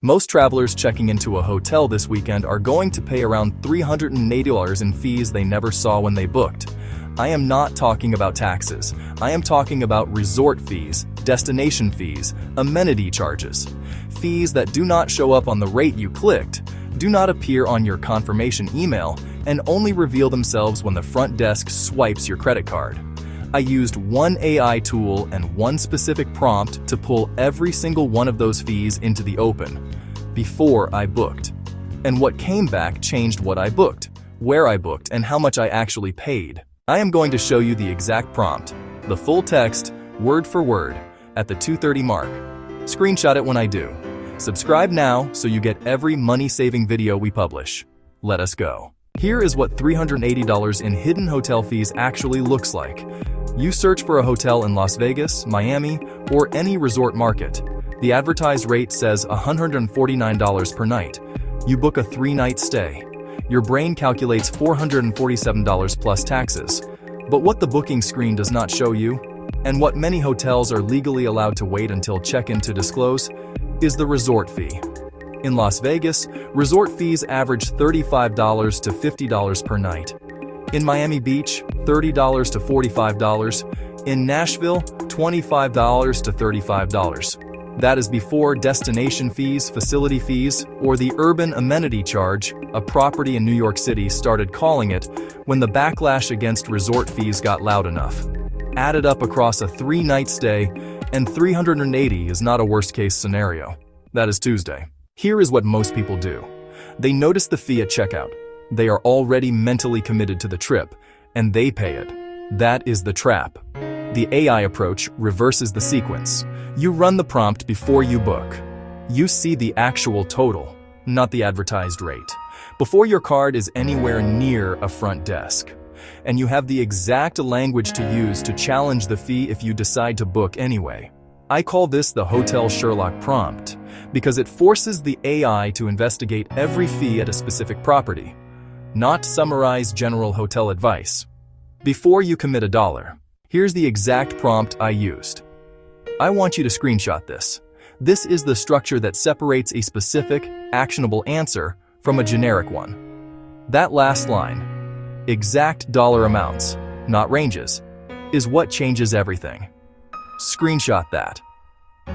Most travelers checking into a hotel this weekend are going to pay around $380 in fees they never saw when they booked. I am not talking about taxes. I am talking about resort fees, destination fees, amenity charges. Fees that do not show up on the rate you clicked, do not appear on your confirmation email, and only reveal themselves when the front desk swipes your credit card. I used one AI tool and one specific prompt to pull every single one of those fees into the open before I booked. And what came back changed what I booked, where I booked, and how much I actually paid. I am going to show you the exact prompt, the full text, word for word, at the 2:30 mark. Screenshot it when I do. Subscribe now so you get every money-saving video we publish. Let us go. Here is what $380 in hidden hotel fees actually looks like. You search for a hotel in Las Vegas, Miami, or any resort market. The advertised rate says $149 per night. You book a 3-night stay. Your brain calculates $447 plus taxes. But what the booking screen does not show you, and what many hotels are legally allowed to wait until check-in to disclose, is the resort fee. In Las Vegas, resort fees average $35 to $50 per night. In Miami Beach, $30 to $45. In Nashville, $25 to $35. That is before destination fees, facility fees, or the urban amenity charge, a property in New York City started calling it when the backlash against resort fees got loud enough. Added up across a 3-night stay, and $380 is not a worst-case scenario. That is Tuesday. Here is what most people do. They notice the fee at checkout. They are already mentally committed to the trip, and they pay it. That is the trap. The AI approach reverses the sequence. You run the prompt before you book. You see the actual total, not the advertised rate, before your card is anywhere near a front desk. And you have the exact language to use to challenge the fee if you decide to book anyway. I call this the Hotel Sherlock Prompt because it forces the AI to investigate every fee at a specific property, not summarize general hotel advice. Before you commit $1, here's the exact prompt I used. I want you to screenshot this. This is the structure that separates a specific, actionable answer from a generic one. That last line, exact dollar amounts, not ranges, is what changes everything. Screenshot that.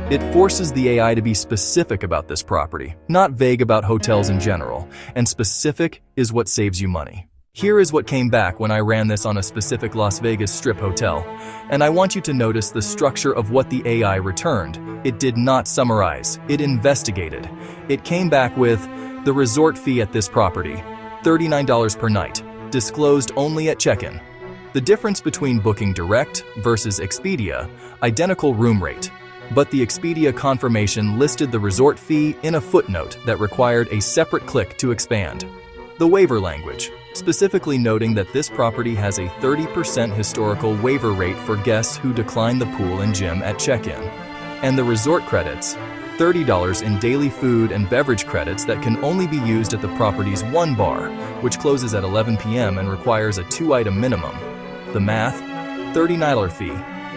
It forces the AI to be specific about this property, not vague about hotels in general, and specific is what saves you money. Here is what came back when I ran this on a specific Las Vegas Strip hotel, and I want you to notice the structure of what the AI returned. It did not summarize, it investigated. It came back with, the resort fee at this property, $39 per night, disclosed only at check-in. The difference between booking direct versus Expedia, identical room rate, but the Expedia confirmation listed the resort fee in a footnote that required a separate click to expand. The waiver language, specifically noting that this property has a 30% historical waiver rate for guests who decline the pool and gym at check-in. And the resort credits, $30 in daily food and beverage credits that can only be used at the property's one bar, which closes at 11 p.m. and requires a 2-item minimum. The math, $39 fee,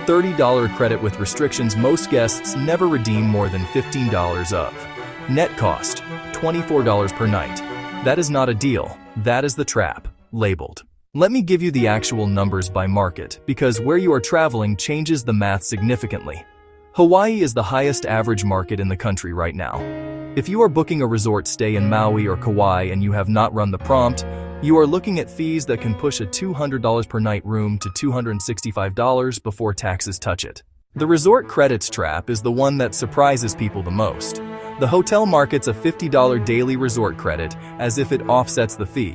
$30 credit with restrictions most guests never redeem more than $15 of. Net cost, $24 per night. That is not a deal, that is the trap, labeled. Let me give you the actual numbers by market, because where you are traveling changes the math significantly. Hawaii is the highest average market in the country right now. If you are booking a resort stay in Maui or Kauai and you have not run the prompt, you are looking at fees that can push a $200 per night room to $265 before taxes touch it. The resort credits trap is the one that surprises people the most. The hotel markets a $50 daily resort credit as if it offsets the fee.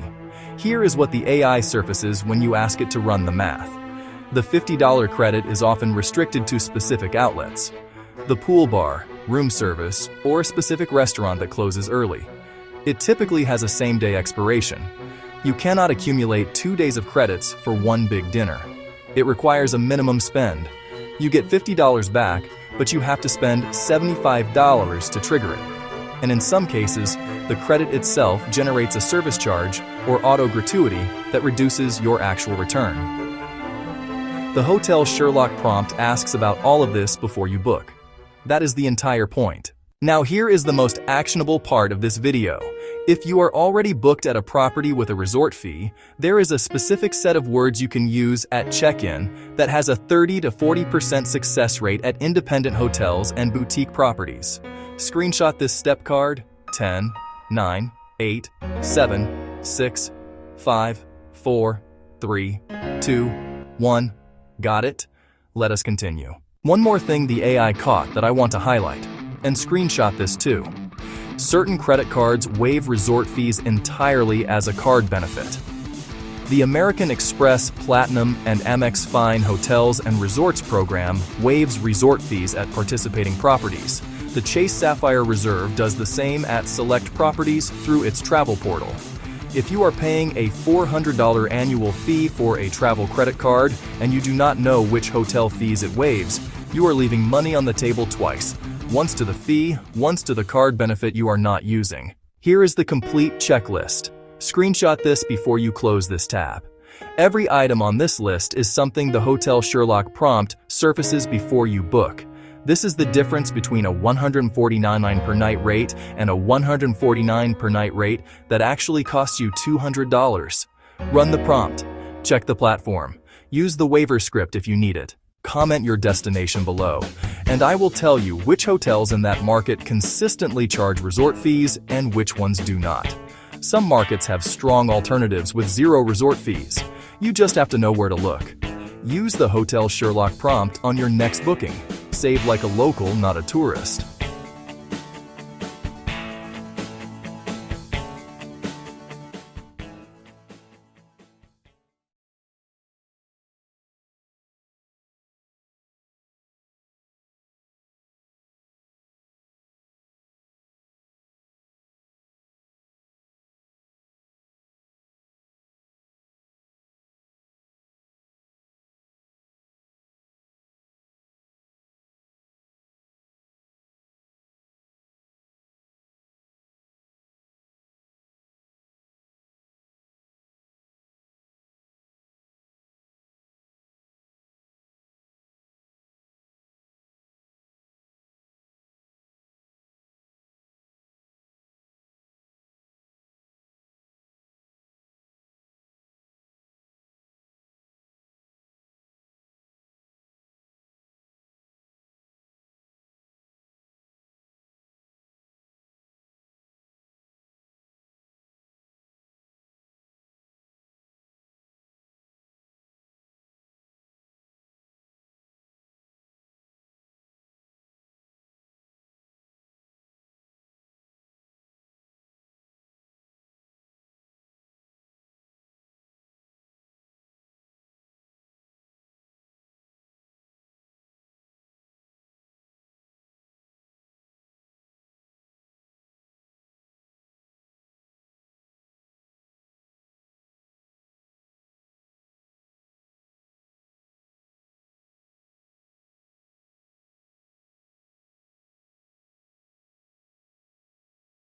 Here is what the AI surfaces when you ask it to run the math. The $50 credit is often restricted to specific outlets, the pool bar, room service, or a specific restaurant that closes early. It typically has a same-day expiration. You cannot accumulate 2 days of credits for one big dinner. It requires a minimum spend. You get $50 back, but you have to spend $75 to trigger it. And in some cases, the credit itself generates a service charge or auto gratuity that reduces your actual return. The Hotel Sherlock Prompt asks about all of this before you book. That is the entire point. Now here is the most actionable part of this video. If you are already booked at a property with a resort fee, there is a specific set of words you can use at check-in that has a 30 to 40% success rate at independent hotels and boutique properties. Screenshot this step card. 10, 9, 8, 7, 6, 5, 4, 3, 2, 1. Got it? Let us continue. One more thing the AI caught that I want to highlight, and screenshot this too. Certain credit cards waive resort fees entirely as a card benefit. The American Express, Platinum, and Amex Fine Hotels and Resorts program waives resort fees at participating properties. The Chase Sapphire Reserve does the same at select properties through its travel portal. If you are paying a $400 annual fee for a travel credit card and you do not know which hotel fees it waives, you are leaving money on the table twice. Once to the fee, once to the card benefit you are not using. Here is the complete checklist. Screenshot this before you close this tab. Every item on this list is something the Senior Sherlock Prompt surfaces before you book. This is the difference between a $149 per night rate and a $149 per night rate that actually costs you $200. Run the prompt. Check the platform. Use the waiver script if you need it. Comment your destination below, and I will tell you which hotels in that market consistently charge resort fees and which ones do not. Some markets have strong alternatives with zero resort fees. You just have to know where to look. Use the Senior Sherlock Prompt on your next booking. Save like a local, not a tourist.